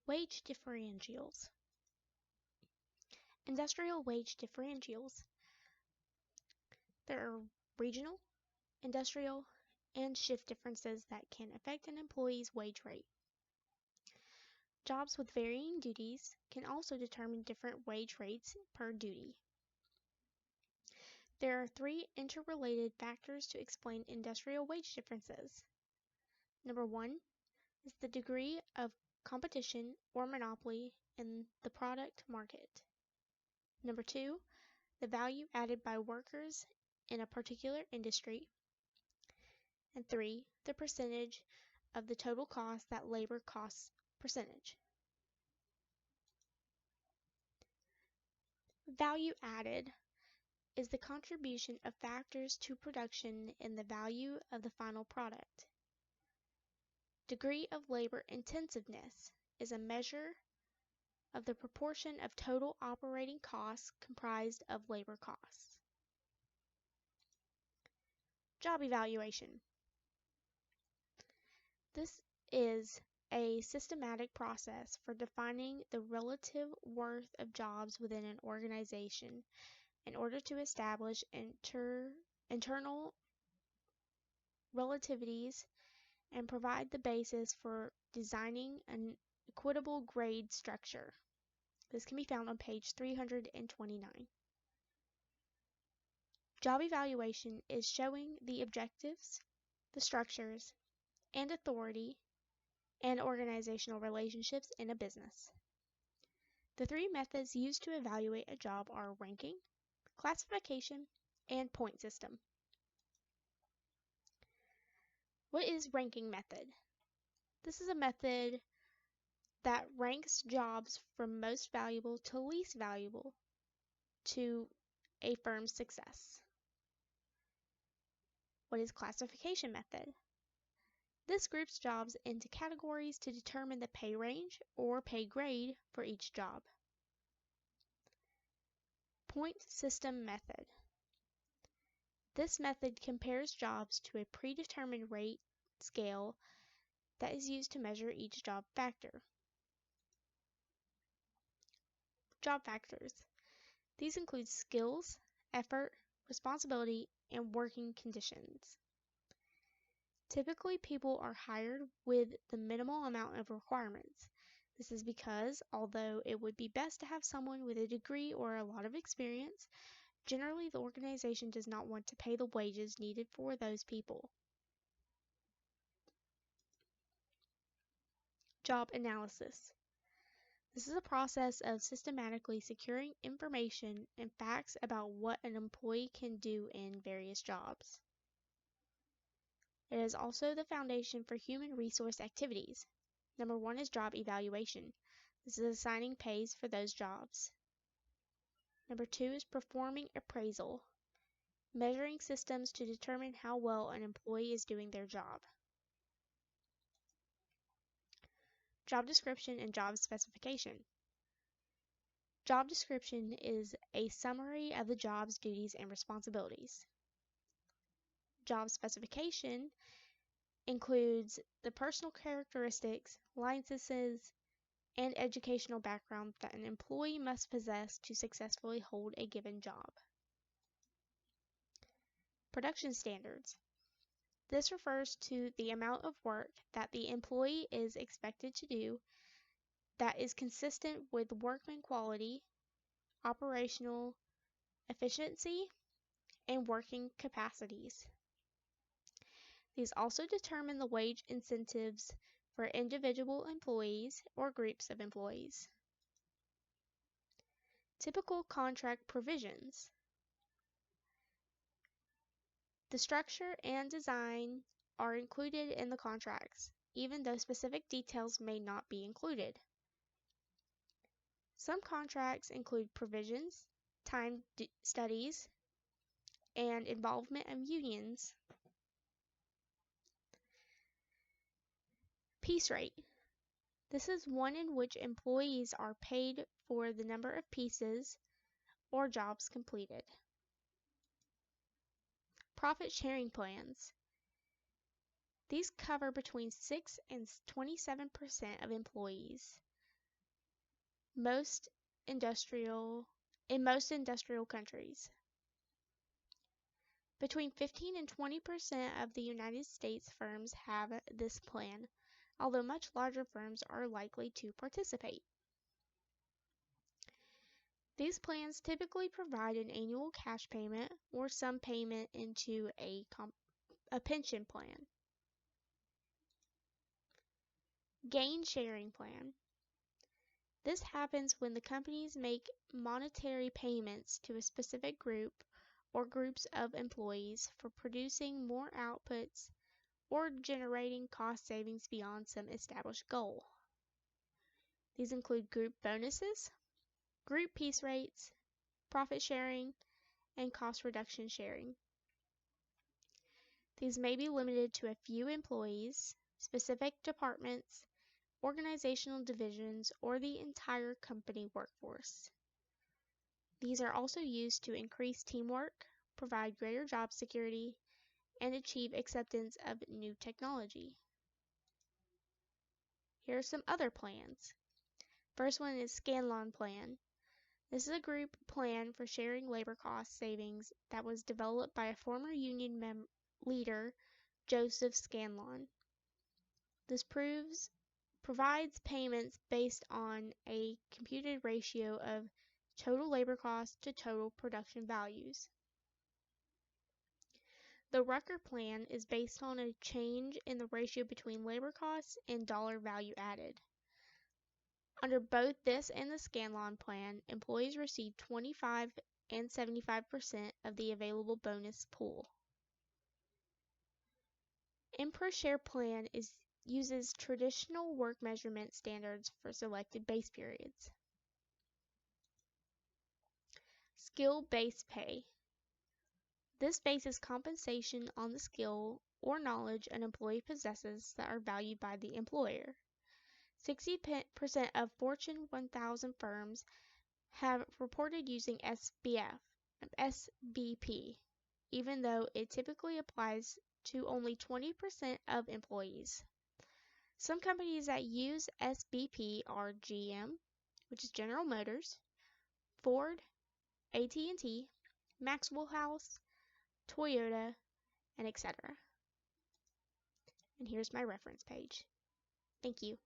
Wage differentials. Industrial wage differentials. There are regional, industrial, and shift differences that can affect an employee's wage rate. Jobs with varying duties can also determine different wage rates per duty. There are 3 interrelated factors to explain industrial wage differences. Number 1 is the degree of competition or monopoly in the product market. Number 2, the value added by workers in a particular industry. And 3, the percentage of the total cost that labor costs percentage. Value added is the contribution of factors to production in the value of the final product. Degree of labor intensiveness is a measure of the proportion of total operating costs comprised of labor costs. Job evaluation. This is a systematic process for defining the relative worth of jobs within an organization in order to establish internal relativities and provide the basis for designing an equitable grade structure. This can be found on page 329. Job evaluation is showing the objectives, the structures, and authority and organizational relationships in a business. The 3 methods used to evaluate a job are ranking, classification, and point system. What is ranking method? This is a method that ranks jobs from most valuable to least valuable to a firm's success. What is classification method? This groups jobs into categories to determine the pay range or pay grade for each job. Point system method. This method compares jobs to a predetermined rate scale that is used to measure each job factor. Job factors. These include skills, effort, responsibility, and working conditions. Typically, people are hired with the minimal amount of requirements. This is because, although it would be best to have someone with a degree or a lot of experience, generally the organization does not want to pay the wages needed for those people. Job analysis. This is a process of systematically securing information and facts about what an employee can do in various jobs. It is also the foundation for human resource activities. Number 1 is job evaluation. This is assigning pays for those jobs. Number 2 is performing appraisal, measuring systems to determine how well an employee is doing their job. Job description and job specification. Job description is a summary of the job's duties and responsibilities. Job specification includes the personal characteristics, licenses, and educational background that an employee must possess to successfully hold a given job. Production standards. This refers to the amount of work that the employee is expected to do that is consistent with workman quality, operational efficiency, and working capacities. These also determine the wage incentives for individual employees or groups of employees. Typical contract provisions. The structure and design are included in the contracts, even though specific details may not be included. Some contracts include provisions, time studies, and involvement of unions. Piece rate. This is one in which employees are paid for the number of pieces or jobs completed. Profit sharing plans. These cover between 6 and 27% of employees. most industrial in most industrial countries. Between 15 and 20% of the United States firms have this plan, although much larger firms are likely to participate. These plans typically provide an annual cash payment or some payment into a pension plan. Gain sharing plan. This happens when the companies make monetary payments to a specific group or groups of employees for producing more outputs or generating cost savings beyond some established goal. These include group bonuses, group piece rates, profit sharing, and cost reduction sharing. These may be limited to a few employees, specific departments, organizational divisions, or the entire company workforce. These are also used to increase teamwork, provide greater job security, and achieve acceptance of new technology. Here are some other plans. First one is Scanlon Plan. This is a group plan for sharing labor cost savings that was developed by a former union leader, Joseph Scanlon. This provides payments based on a computed ratio of total labor cost to total production values. The Rucker plan is based on a change in the ratio between labor costs and dollar value added. Under both this and the Scanlon plan, employees receive 25 and 75% of the available bonus pool. Per share plan uses traditional work measurement standards for selected base periods. Skill-based pay. This bases compensation on the skill or knowledge an employee possesses that are valued by the employer. 60% of Fortune 1000 firms have reported using SBP, even though it typically applies to only 20% of employees. Some companies that use SBP are GM, which is General Motors, Ford, AT&T, Maxwell House, Toyota, and etc. And here's my reference page. Thank you.